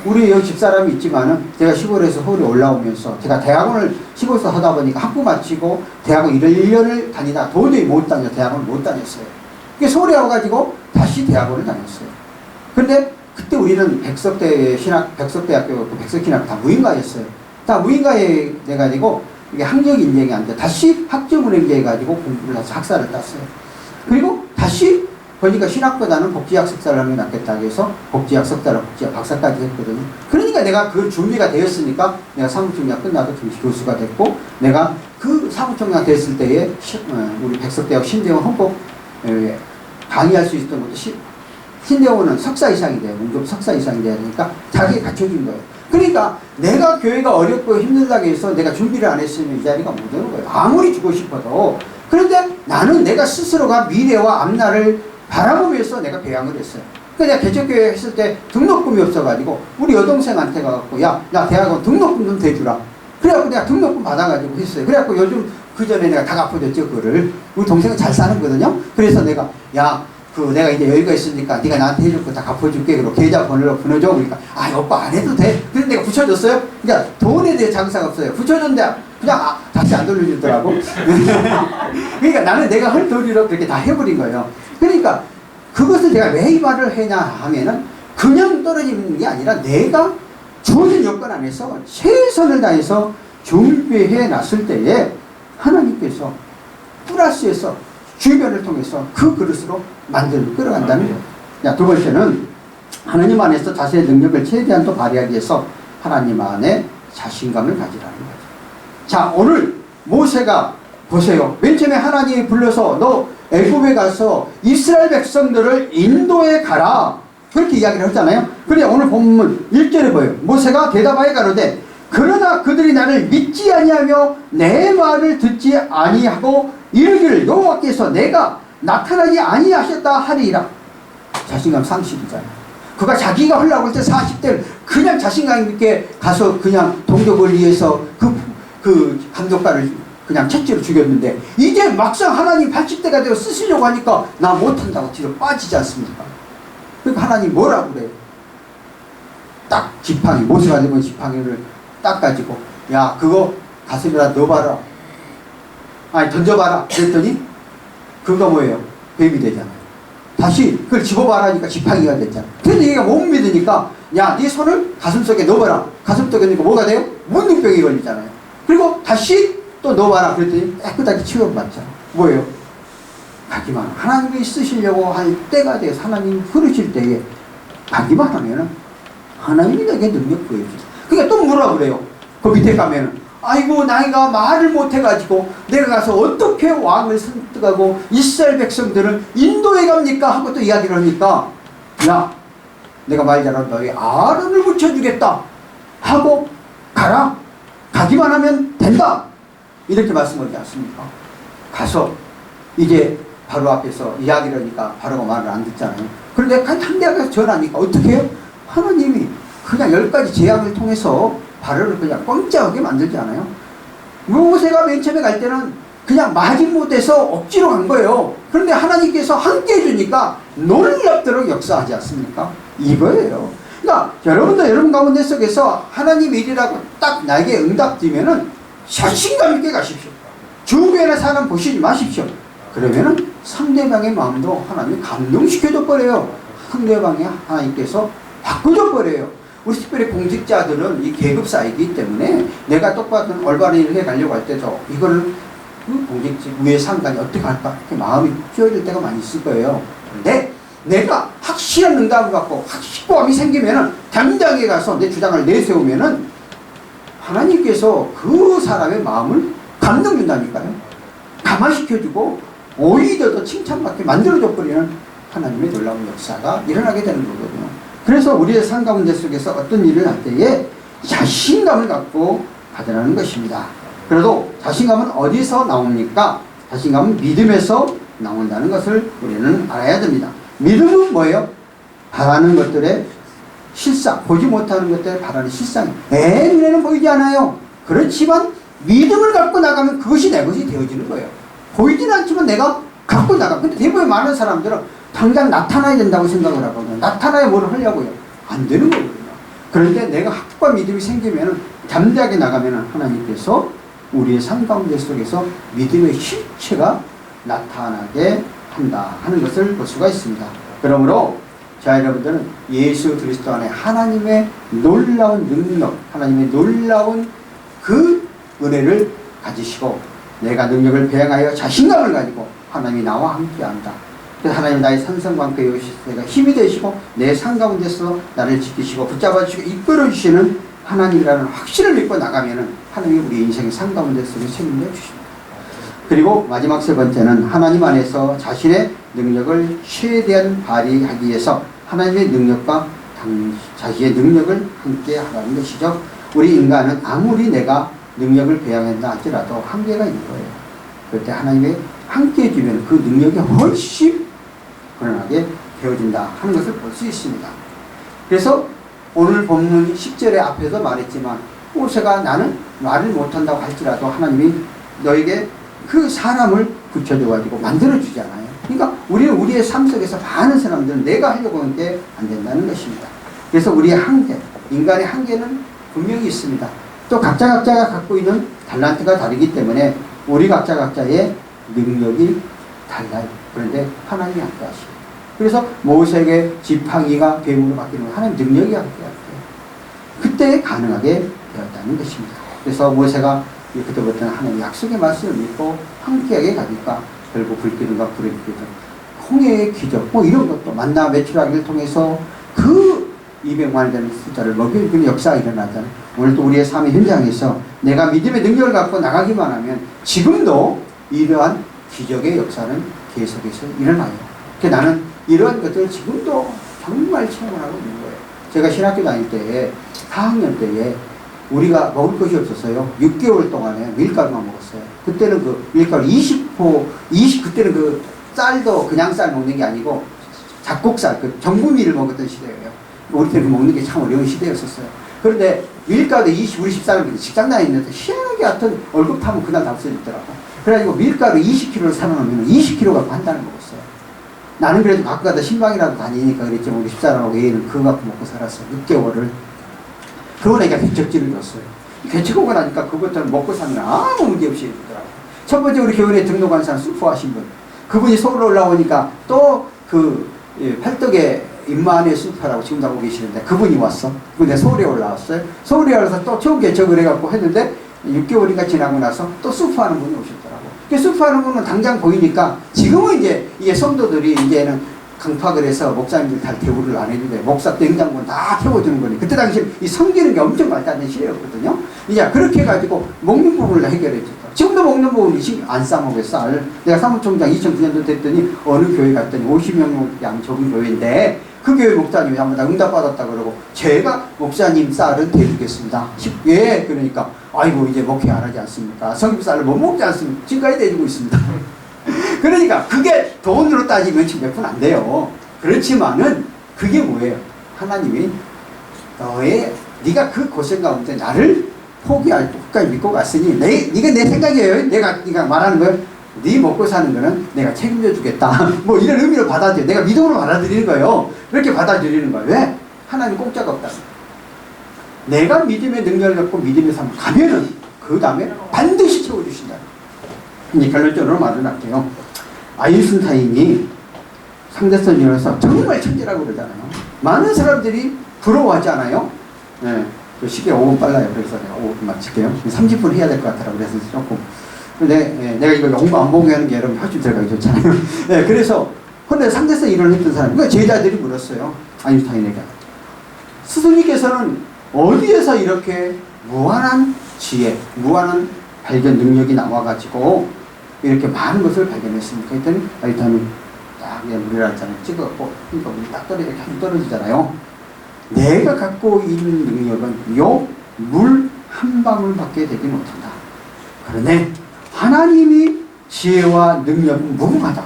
C: 우리 여기 집사람이 있지만은 제가 시골에서 서울에 올라오면서 제가 대학원을 시골에서 하다 보니까 학부 마치고 대학원 1년을 다니다 도저히 대학원을 못 다녔어요. 그래서 서울에 와가지고 다시 대학원을 다녔어요. 근데 그때 우리는 백석대학교, 백석신학교 다 무인가였어요. 다 무인가에 돼가지고 이게 학력 인정이 안 돼. 다시 학점은행제 해가지고 공부를 해서 학사를 땄어요. 그리고 다시 보니까 신학보다는 복지학 석사를 하는 게 낫겠다 해서 복지학 석사를 복지학 박사까지 했거든요. 그러니까 내가 그 준비가 되었으니까 내가 사무총장 끝나도 교수가 됐고 내가 그 사무총장 됐을 때에 우리 백석대학 신대원 헌법 강의할 수 있었던 것도 신대원은 석사 이상이 돼요. 문법 석사 이상이 돼야 되니까 자기가 갖춰진 거예요. 그러니까 내가 교회가 어렵고 힘들다고 해서 내가 준비를 안 했으면 이 자리가 못 오는 거예요. 아무리 주고 싶어도. 그런데 나는 내가 스스로가 미래와 앞날을 바라보면서 내가 배양을 했어요. 그러니까 내가 개척교회 했을 때 등록금이 없어가지고 우리 여동생한테 가갖고 나 대학원 등록금 좀 대주라. 그래갖고 내가 등록금 받아가지고 했어요. 그래갖고 요즘 그 전에 내가 다 갚아줬죠, 그거를. 우리 동생은 잘 사는거든요. 그래서 내가 내가 이제 여유가 있으니까 네가 나한테 해줄 거 다 갚아줄게. 그리고 계좌번호로 보내줘. 그러니까 오빠 안 해도 돼. 그래서 내가 붙여줬어요. 그러니까 돈에 대해 장사가 없어요. 붙여줬는데 그냥 다시 안 돌려주더라고. 그러니까 나는 내가 할 도리로 그렇게 다 해버린 거예요. 그러니까 그것을 내가 왜 이 말을 하냐 하면은 그냥 떨어지는 게 아니라 내가 주어진 여건 안에서 최선을 다해서 준비해 놨을 때에 하나님께서 플러스에서 주변을 통해서 그 그릇으로 만들고 끌어간다는 거예요. 자, 두 번째는 하나님 안에서 자신의 능력을 최대한 또 발휘하기 위해서 하나님 안에 자신감을 가지라는 거죠. 자, 오늘 모세가 보세요. 맨 처음에 하나님이 불러서 너 애굽에 가서 이스라엘 백성들을 인도에 가라. 그렇게 이야기를 했잖아요. 그래 오늘 본문 1절에 보여요. 모세가 대답하여 가로되 그러나 그들이 나를 믿지 아니하며 내 말을 듣지 아니하고 이르기를 여호와께서 내가 나타나지 아니하셨다 하리이라. 자신감 상실이잖아요. 그가 자기가 하려고 할 때 40대를 그냥 자신감 있게 가서 그냥 동족을 위해서 그 감독관을 그냥 채찍으로 죽였는데 이제 막상 하나님 80대가 되어 쓰시려고 하니까 나 못한다고 뒤로 빠지지 않습니까? 그러니까 하나님 뭐라고 그래요? 딱 지팡이, 모세가 되면 지팡이를 딱 가지고 야 그거 가슴에다 넣어봐라. 아니 던져봐라. 그랬더니 그거 뭐예요? 뱀이 되잖아요. 다시 그걸 집어봐라니까 지팡이가 됐잖아. 그래서 얘가 못 믿으니까 야 네 손을 가슴속에 넣어봐라. 가슴속에 넣으니까 뭐가 돼요? 문둥병이 걸리잖아요. 그리고 다시 또 넣어봐라. 그랬더니 깨끗하게 치워봤잖아. 뭐예요? 가기만 하나님이 쓰시려고 할 때가 돼서 하나님이 부르실 때에 가기만 하면은 하나님이 내게 능력 보여주죠. 그러니까 또 뭐라 그래요? 그 밑에 가면은 아이고 나이가 말을 못해가지고 내가 가서 어떻게 왕을 선택하고 이스라엘 백성들을 인도에 갑니까? 하고 또 이야기를 하니까 야 내가 말 잘하는 너희 아론을 붙여주겠다 하고 가라. 가기만 하면 된다. 이렇게 말씀하지 않습니까? 가서 이제 바로 앞에서 이야기를 하니까 바로가 말을 안 듣잖아요. 그런데 상대가 가서 전하니까 어떻게 해요? 하나님이 그냥 10가지 재앙을 통해서 바로를 그냥 꼼짝하게 만들지 않아요? 모세가 맨 처음에 갈 때는 그냥 마지못해서 억지로 간 거예요. 그런데 하나님께서 함께 해주니까 놀랍도록 역사하지 않습니까? 이거예요. 그러니까 여러분도 여러분 가운데 속에서 하나님 일이라고 딱 나에게 응답되면은 자신감 있게 가십시오. 주변의 사람 보시지 마십시오. 그러면은 상대방의 마음도 하나님이 감동시켜줘 버려요. 상대방이 하나님께서 바꿔줘 버려요. 우리 특별히 공직자들은 이 계급 쌓이기 때문에 내가 똑같은 올바른 일을 해가려고 할 때도 이거를 그 공직직 위에 상관이 어떻게 할까 이렇게 마음이 쥐어질 때가 많이 있을 거예요. 그런데 내가 확실한 응답을 받고 확실함이 생기면은 당장에 가서 내 주장을 내세우면은 하나님께서 그 사람의 마음을 감동 준다니까요. 감화시켜주고 오히려 더 칭찬받게 만들어줘 버리는 하나님의 놀라운 역사가 일어나게 되는 거거든요. 그래서 우리의 삶 가운데 속에서 어떤 일을 할 때에 자신감을 갖고 받으라는 것입니다. 그래도 자신감은 어디서 나옵니까? 자신감은 믿음에서 나온다는 것을 우리는 알아야 됩니다. 믿음은 뭐예요? 바라는 것들의 실상, 보지 못하는 것들의 바라는 실상이에요. 내 눈에는 보이지 않아요. 그렇지만 믿음을 갖고 나가면 그것이 내 것이 되어지는 거예요. 보이진 않지만 내가 갖고 나가. 근데 대부분 많은 사람들은 당장 나타나야 된다고 생각을 하거든요. 나타나야 뭘 하려고요? 안 되는 거거든요. 그런데 내가 확고한 믿음이 생기면 담대하게 나가면 하나님께서 우리의 삶 가운데 속에서 믿음의 실체가 나타나게 한다 하는 것을 볼 수가 있습니다. 그러므로 자 여러분들은 예수 그리스도 안에 하나님의 놀라운 능력, 하나님의 놀라운 그 은혜를 가지시고 내가 능력을 배양하여 자신감을 가지고 하나님이 나와 함께한다. 그래서 하나님 나의 산성방패 여호시가 힘이 되시고 내 삶 가운데서 나를 지키시고 붙잡아 주시고 이끌어 주시는 하나님이라는 확신을 믿고 나가면은 하나님이 우리 인생의 삶 가운데서 책임져 주십니다. 그리고 마지막 세 번째는 하나님 안에서 자신의 능력을 최대한 발휘하기 위해서 하나님의 능력과 자기의 능력을 함께 하라는 것이죠. 우리 인간은 아무리 내가 능력을 배양한다 할지라도 한계가 있는 거예요. 그럴 때 하나님이 함께 해주면 그 능력이 훨씬 드러나게 되어진다 하는 것을 볼 수 있습니다. 그래서 오늘 본문 10절의 앞에서 말했지만 모세가 나는 말을 못한다고 할지라도 하나님이 너에게 그 사람을 붙여줘가지고 만들어주잖아요. 그러니까 우리는 우리의 삶 속에서 많은 사람들은 내가 하려고 하는 게 안 된다는 것입니다. 그래서 우리의 한계, 인간의 한계는 분명히 있습니다. 또 각자가 갖고 있는 달란트가 다르기 때문에 우리 각자의 능력이 달라요. 그런데 하나님이 함께 하시고 그래서 모세에게 지팡이가 뱀으로 바뀌는 건 하나님 능력이 함께 하세요. 그때 가능하게 되었다는 것입니다. 그래서 모세가 그때부터는 하나님 약속의 말씀을 믿고 함께하게 가니까 결국 불기둥과 불의 기둥, 홍해의 기적 뭐 이런 것도 만나 매출하기를 통해서 그 200만이 되는 숫자를 먹이는 역사가 일어나잖아요. 오늘도 우리의 삶의 현장에서 내가 믿음의 능력을 갖고 나가기만 하면 지금도 이러한 기적의 역사는 계속해서 일어나요. 그러니까 나는 이러한 것들을 지금도 정말 체험을 하고 있는 거예요. 제가 신학교 다닐 때 4학년 때에 우리가 먹을 것이 없었어요. 6개월 동안에 밀가루만 먹었어요. 그때는 그 밀가루 그때는 그 쌀도 그냥 쌀 먹는 게 아니고 잡곡쌀, 그 정부밀을 먹었던 시대예요. 우리 때는 먹는 게 참 어려운 시대였었어요. 그런데 밀가루 우리 집사람들이 직장 다니는데 희한하게 하여튼 월급 타면 그날 다 없어졌더라고. 그래가지고 밀가루 20kg를 사놓으면 20kg 갖고 한 달을 먹었어요. 나는 그래도 가끔 가다 신방이라도 다니니까 그랬지만 우리 집사람하고 얘는 그거 갖고 먹고 살았어요. 6개월을. 그러고 내가 개척지를 줬어요. 개척하고 나니까 그것들을 먹고 사는 건 아무 문제 없이 해주더라고요. 첫 번째 우리 교회에 등록한 사람 수포하신 분. 그분이 서울로 올라오니까 또 팔떡에 임마안의 수포라고 지금도 하고 계시는데 그분이 왔어. 근데 서울에 올라왔어요. 서울에 와서 또 처음 개척을 해갖고 했는데 6개월인가 지나고 나서 또 수포하는 분이 오셨더라고. 그 수포하는 분은 당장 보이니까 지금은 이제 이게 성도들이 이제는 강팍을 해서 목사님들 다 대우를 안 해주는데 목사 냉장고는 다 태워주는 거니 그때 당시 이 섬기는 게 엄청 발달된 시대였거든요. 이제 그렇게 해가지고 먹는 부분을 해결해줬다. 지금도 먹는 부분이 안 싸먹어요. 쌀. 내가 사무총장 2009년도 됐더니 어느 교회 갔더니 50명 양 적은 교회인데 그 교회 목사님이 한번 다 응답받았다 그러고 제가 목사님 쌀은 대주겠습니다. 예, 그러니까 아이고 이제 목회 안 하지 않습니까? 성김 쌀을 못 먹지 않습니까? 지금까지 대주고 있습니다. 그러니까 그게 돈으로 따지면 지금 몇 푼 안 돼요. 그렇지만은 그게 뭐예요? 하나님이 네가 그 고생 가운데 나를 포기할 끝까지 믿고 갔으니 이게 내 생각이에요. 내가 말하는 거예요. 네 먹고 사는 거는 내가 책임져 주겠다. 뭐 이런 의미로 받아들여. 내가 믿음으로 받아들이는 거예요. 그렇게 받아들이는 거예요. 왜? 하나님 공짜가 없다. 내가 믿음의 능력을 갖고 믿음의 삶을 가면은 그 다음에 반드시 채워주신다. 이제 결론적으로 말을 할게요. 아인슈타인이 상대성이라서 정말 천재라고 그러잖아요. 많은 사람들이 부러워하지 않아요? 네. 시계 5분 빨라요. 그래서 내가 5분 마칠게요. 30분 해야 될 것 같더라고. 그래서 조금. 근데 내가 이거 홍보 안 보게 하는 게 여러분 훨씬 들어가기 좋잖아요. 네, 그래서 근데 상대성 이론을 했던 사람, 그러니까 제자들이 물었어요. 아인슈타인에게. 스승님께서는 어디에서 이렇게 무한한 지혜, 무한한 발견 능력이 나와가지고 이렇게 많은 것을 발견했습니까? 했더니 아인슈타인이 딱 그냥 물이라 했잖아요. 찍어갖고 그러니까 물이 딱 떨어지게 한 떨어지잖아요. 내가 갖고 있는 능력은 요 물 한 방울밖에 되지 못한다. 그러네 하나님이 지혜와 능력은 무궁하다.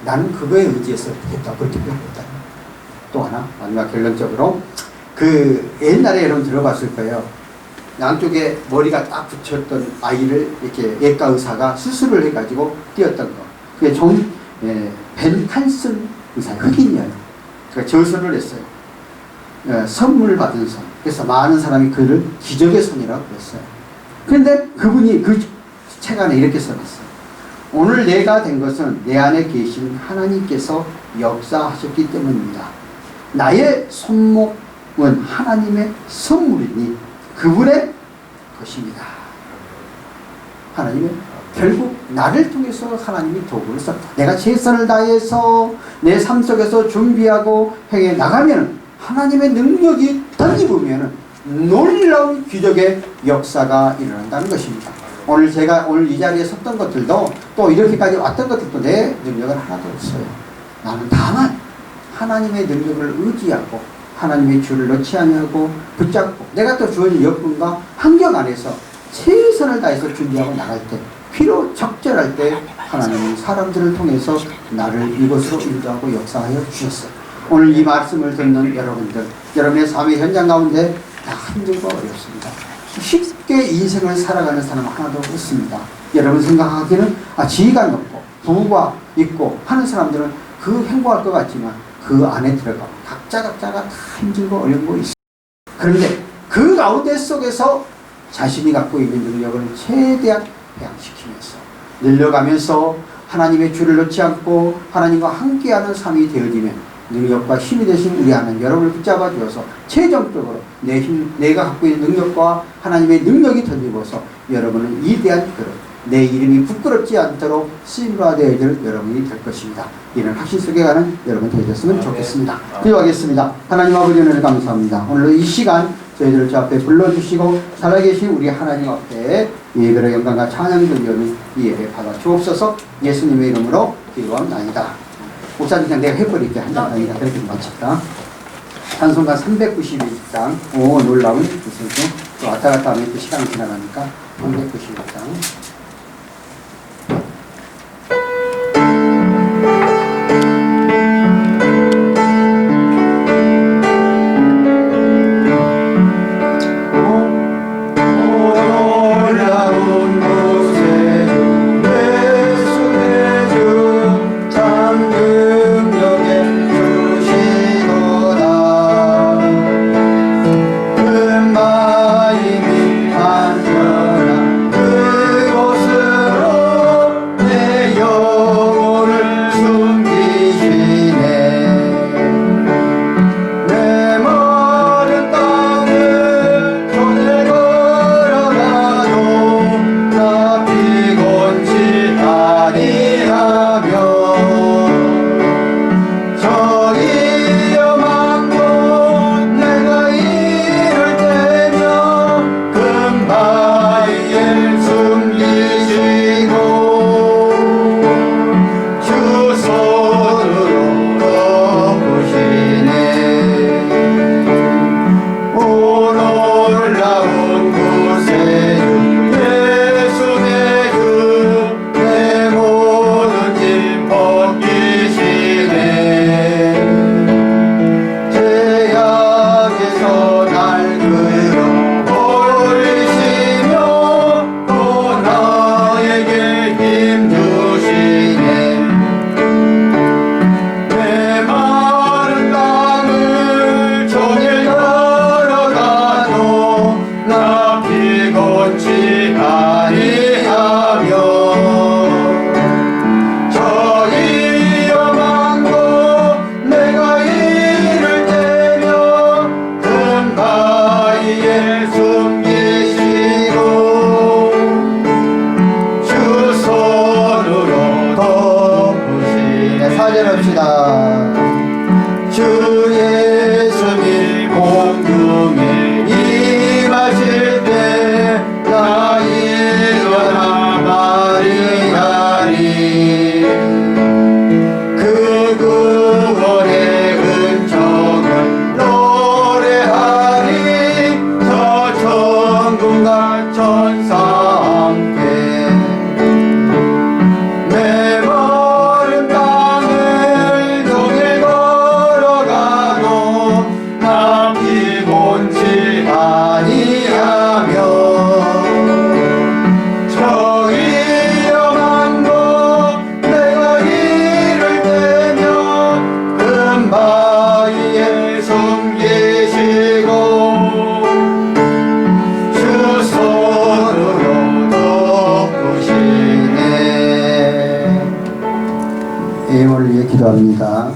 C: 나는 그거에 의지해서 했다. 그렇게 표현했다. 또 하나 마지막 결론적으로 그 옛날에 여러분 들어봤을 거예요. 양쪽에 머리가 딱 붙였던 아이를 이렇게 예과 의사가 수술을 해가지고 띄었던 거. 그게 벤 칸슨 의사 흑인이에요. 그러니까 저술을 했어요. 선물 받은 손. 그래서 많은 사람이 그를 기적의 손이라고 그랬어요. 그런데 그분이 그 책 안에 이렇게 써놨어요. 오늘 내가 된 것은 내 안에 계신 하나님께서 역사하셨기 때문입니다. 나의 손목은 하나님의 선물이니 그분의 것입니다. 하나님은 결국 나를 통해서 하나님이 도구를 썼다. 내가 최선을 다해서 내 삶 속에서 준비하고 행해 나가면 하나님의 능력이 덧입으면 놀라운 기적의 역사가 일어난다는 것입니다. 오늘 이 자리에 섰던 것들도 또 이렇게까지 왔던 것들도 내 능력은 하나도 없어요. 나는 다만 하나님의 능력을 의지하고 하나님의 줄을 놓지 아니하고 붙잡고 내가 또 주어진 여건과 환경 안에서 최선을 다해서 준비하고 나갈 때 필요 적절할 때 하나님은 사람들을 통해서 나를 이곳으로 인도하고 역사하여 주셨어요. 오늘 이 말씀을 듣는 여러분들, 여러분의 삶의 현장 가운데 다 힘들고 어렵습니다. 쉽게 인생을 살아가는 사람은 하나도 없습니다. 여러분 생각하기에는 지위가 높고 부가 있고 하는 사람들은 그 행복할 것 같지만 그 안에 들어가면 각자가 다 힘들고 어려운 거 있습니다. 그런데 그 가운데 속에서 자신이 갖고 있는 능력을 최대한 배양시키면서 늘려가면서 하나님의 줄을 놓지 않고 하나님과 함께하는 삶이 되어지면 능력과 힘이 되신 우리 하나님 여러분을 붙잡아 주어서 최종적으로 내가 갖고 있는 능력과 하나님의 능력이 덧입어서 여러분은 위대한 그릇 내 이름이 부끄럽지 않도록 쓰임받아야 될 여러분이 될 것입니다. 이런 확신 속에 가는 여러분 되셨으면 좋겠습니다. 기도하겠습니다. 하나님 아버지 은혜를 감사합니다. 오늘 이 시간 저희들을 주 앞에 불러주시고 살아계신 우리 하나님 앞에 예배로 영광과 찬양도 위원이 이 예배 받아 주옵소서. 예수님의 이름으로 기도합나이다. 목사님 그냥 내가 해버릴게. 한 장 아니다. 그렇게 마쳤다. 찬송가 391장. 오, 놀라운 기술도 또 왔다 갔다 하면 또 시간이 지나가니까 391장. 기도합니다.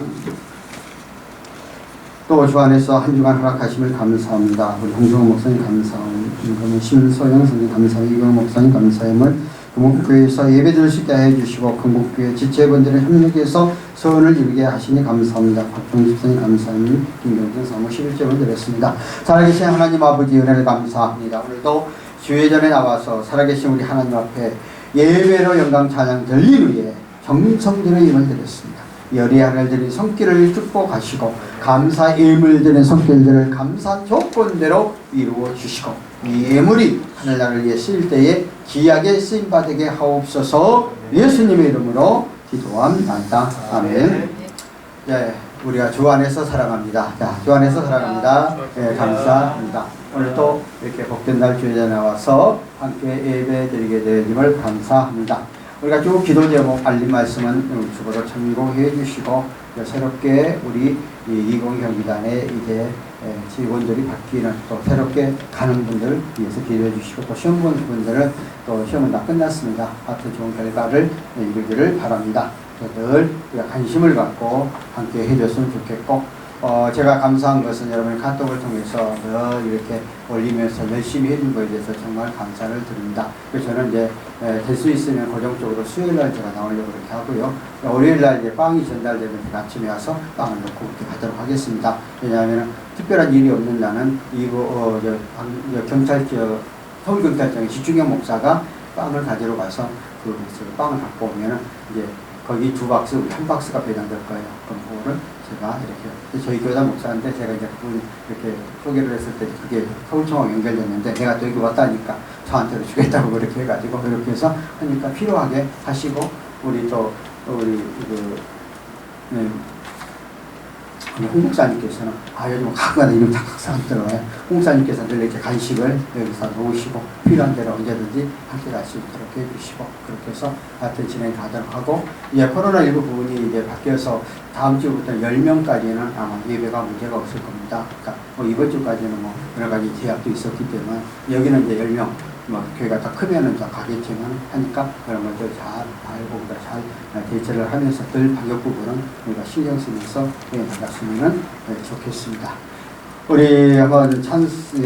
C: 또 주 안에서 한 주간 허락하심을 감사합니다. 우리 홍정호 목사님 감사합니다. 심소영 선생님 감사합니다. 이광 목사님 감사함을 금곡교회에서 예배드릴 수 있게 해주시고 금곡교회 지체분들의 협력해서 서원을 이루게 하시니 감사합니다. 박종희 집사님 감사합니다. 김경준 사모 11점을 드렸습니다. 살아계신 하나님 아버지 은혜를 감사합니다. 오늘도 주회전에 나와서 살아계신 우리 하나님 앞에 예배로 영광 찬양 들린 후에 정성들의 힘을 드렸습니다. 여리하늘 드린 손길을 축복하시고 감사 예물 드린 손길들을 감사 조건대로 이루어 주시고 이 예물이 하늘나라를 위해 쓰일 때에 귀하게 쓰임받게 하옵소서. 예수님의 이름으로 기도합니다. 아멘. 네, 우리가 주 안에서 살아갑니다. 자, 주 안에서 살아갑니다. 네, 감사합니다. 오늘 또 이렇게 복된 날 주일에 나와서 함께 예배 드리게 되님을 감사합니다. 우리가 쭉 기도 제목 알림 말씀은 주보로 참고해 주시고 새롭게 우리 이공 경기단에 이제 직원들이 바뀌는 또 새롭게 가는 분들 위해서 기도해 주시고 또 시험 본 분들은 또 시험은 다 끝났습니다. 하여튼 좋은 결과를 이루기를 바랍니다. 늘 우리가 관심을 갖고 함께 해줬으면 좋겠고 제가 감사한 것은 여러분의 카톡을 통해서 늘 이렇게 올리면서 열심히 해준 거에 대해서 정말 감사를 드립니다. 그래서 저는 이제 될 수 있으면 고정적으로 수요일날 제가 나오려고 그렇게 하고요. 월요일날 이제 빵이 전달되면 아침에 와서 빵을 넣고 그렇게 가도록 하겠습니다. 왜냐하면 특별한 일이 없는 날은 이거 경찰 서울경찰청의 지충경 목사가 빵을 가지러 가서 그 빵을 갖고 오면은 이제 거기 2박스, 1박스가 배당될 거예요. 그럼 그거를 제가 이렇게 저희 교단 목사인데 제가 이제 그분 이렇게 소개를 했을 때 그게 서울청하고 연결됐는데 내가 또 여기 왔다니까 저한테도 주겠다고 그렇게 해가지고 이렇게 해서 하니까 필요하게 하시고 우리 또 우리 홍 목사님께서는 요즘 가끔가다 이런 사람 들어와요. 홍 목사님께서 늘 이렇게 간식을 여기서 놓으시고 필요한 대로 언제든지 함께 갈 수 있도록 해주시고 그렇게 해서 하여튼 진행하도록 하고 이제 코로나19 부분이 이제 바뀌어서 다음 주부터 10명까지는 아마 예배가 문제가 없을 겁니다. 그러니까 뭐 이번 주까지는 뭐 여러 가지 제약도 있었기 때문에 여기는 이제 10명 뭐 교회가 더 크면은 더 가겠지만 하니까 그런 것들 잘 알고 우리가 잘 대처를 하면서 늘 방역 부분은 우리가 신경 쓰면서 나갔으면 좋겠습니다. 우리 한번 찬송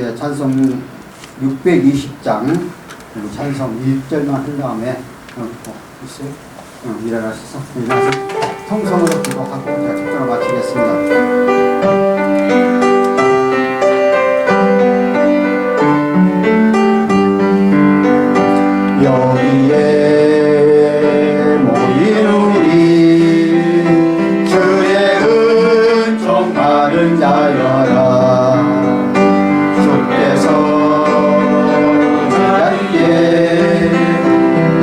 C: 620장 찬송 1절만 한 다음에 있어요? 일어나셔서 통성으로 기도하고 제가 축도를 마치겠습니다. 여기에 모인 우리 주의 은총 받은 자여라 주께서 우리에게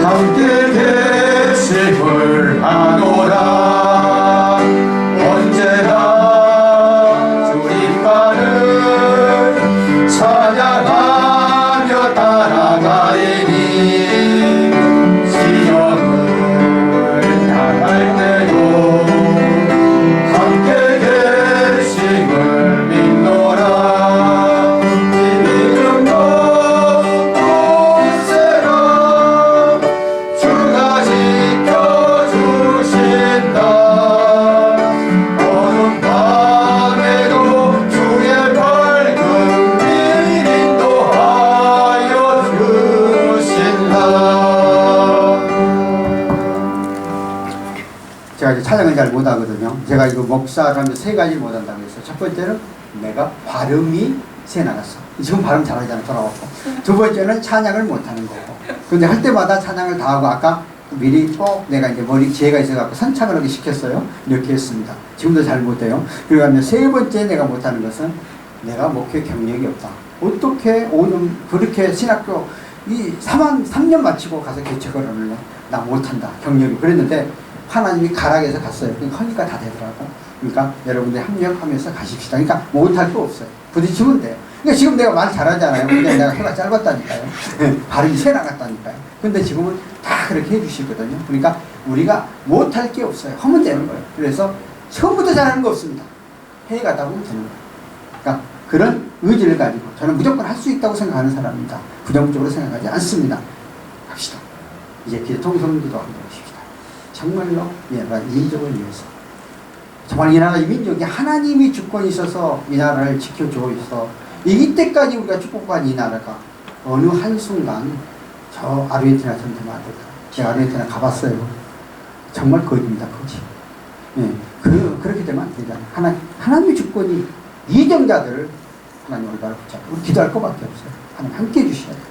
C: 함께 계심을 아노라 언제나 주님만을 찬양하며 따라가리니 제가 찬양을 잘 못하거든요. 제가 이거 목사를 하면서 3가지를 못한다고 했어요. 첫 번째는 내가 발음이 새 나갔어. 지금 발음 잘하잖아, 돌아왔고. 두 번째는 찬양을 못하는 거고. 근데 할 때마다 찬양을 다 하고 아까 미리 내가 이제 머리 지혜가 있어갖고 선창을 하게 시켰어요. 이렇게 했습니다. 지금도 잘 못해요. 그리고 세 번째 내가 못하는 것은 내가 목회 경력이 없다. 어떻게 오는 그렇게 신학교 3년 마치고 가서 개척을 하느냐. 나 못한다. 경력이. 그랬는데 하나님이 가락에서 갔어요. 그러니까 다 되더라고. 그러니까 여러분들 합력하면서 가십시다. 그러니까 못할 거 없어요. 부딪히면 돼요. 그러니까 지금 내가 말 잘하잖아요. 근데 내가 혀가 짧았다니까요. 발음이 새 나갔다니까요. 근데 지금은 다 그렇게 해주시거든요. 그러니까 우리가 못할 게 없어요. 하면 되는 거예요. 그래서 처음부터 잘하는 거 없습니다. 해가다 보면 되는 거예요. 그러니까 그런 의지를 가지고 저는 무조건 할 수 있다고 생각하는 사람입니다. 부정적으로 생각하지 않습니다. 갑시다. 이제 통성기도 한번 보십시다. 정말로 이 민족을 위해서 정말 이 나라 이 민족이 하나님이 주권이 있어서 이 나라를 지켜주고 있어. 이때까지 우리가 축복한 이 나라가 어느 한순간 저 아르헨티나 전쟁 아들까 제가 아르헨티나 가봤어요. 정말 거짓입니다. 거짓. 그렇게 되면 안 되잖아요. 하나님의 주권이 이정자들을 하나님 얼마나 붙잡고 우리 기도할 것밖에 없어요. 하나님 함께 해주셔야 돼요.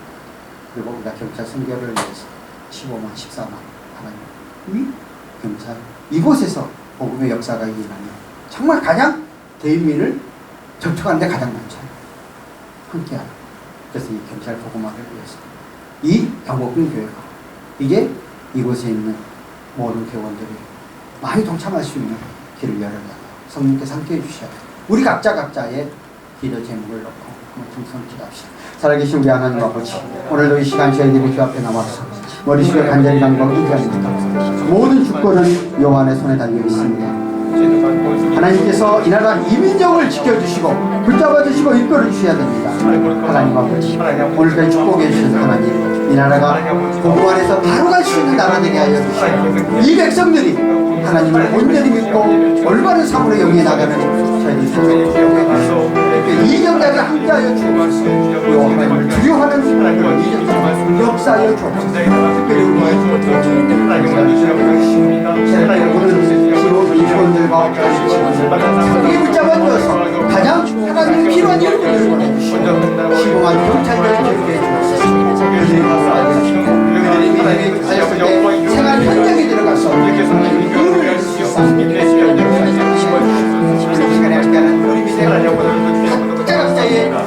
C: 그리고 우리가 경찰 선교를 위해서 15만 14만 하나님 경찰 이곳에서 복음의 역사가 일어나면 정말 가장 대인민을 접촉하는 데 가장 많잖아요. 함께하라. 그래서 이 경찰 복음화를 위해서 이 경복궁 교회가 이게 이곳에 있는 모든 교원들이 많이 동참할 수 있는 길을 열어달라. 성령께서 함께해 주셔야 돼요. 우리 각자의 기도 제목을 놓고 한번 통성 기도합시다. 살아계신 우리 하나님 아버지, 오늘도 이 시간 저희들이 주 앞에 남아서 머리속에 간절히 간구하고 인정합니다. 모든 주권은 여호와 안의 손에 달려 있습니다. 하나님께서 이 나라 이민족을 지켜주시고 붙잡아주시고 이끌어주셔야 됩니다. 하나님 아버지, 오늘까지 축복해 주셔서 하나님 이 나라가 복음 안에서 바로 갈 수 있는 나라 되게 하여 주시고 이 백성들이 하나님을 온전히 믿고 올바른 삶으로 영위해 나가는 저희들이 되도록 이정자를 함께하여 주옵소서. 그리고 하나님을 두려워하는 이정자를 역사하여 주옵소서. 특별히 오늘 이주원들과 함께 붙잡아주어서 가장 하나님이 필요한 일을 보내주시고 15만 경찰들을 기억해 주옵소서.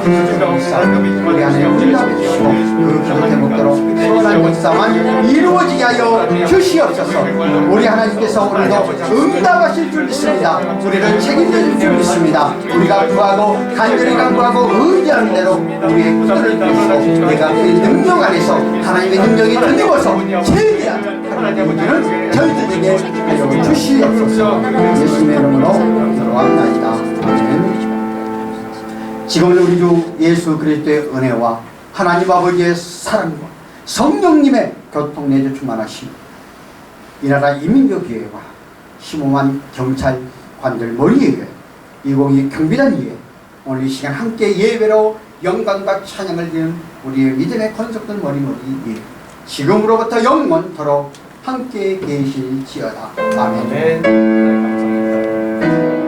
C: 우리 안에 응답해 주시고 그 기도 제목대로 선한 역사만 이루어지게 하여 주시옵소서. 우리 하나님께서 오늘도 응답하실 줄 믿습니다. 우리를 책임져 줄 줄 믿습니다. 우리가 구하고 간절히 간구하고 의지하는 대로 우리의 구들을 주시고 내가 그의 능력 안에서 하나님의 능력이 드리고서 최대한 하나님을 저희들에게 하여 주시옵소서. 예수님의 이름으로 기도합나이다. 아멘. 지금은 우리 주 예수 그리스도의 은혜와 하나님 아버지의 사랑과 성령님의 교통내주 충만하심, 이 나라 이민교회와 심오한 경찰관들 머리에 202 경비단 위에 오늘 이 시간 함께 예배로 영광과 찬양을 드리는 우리의 믿음의 건석들 머리 위에 지금으로부터 영원토록 함께 계실지어다. 아멘.
B: 감사합니다.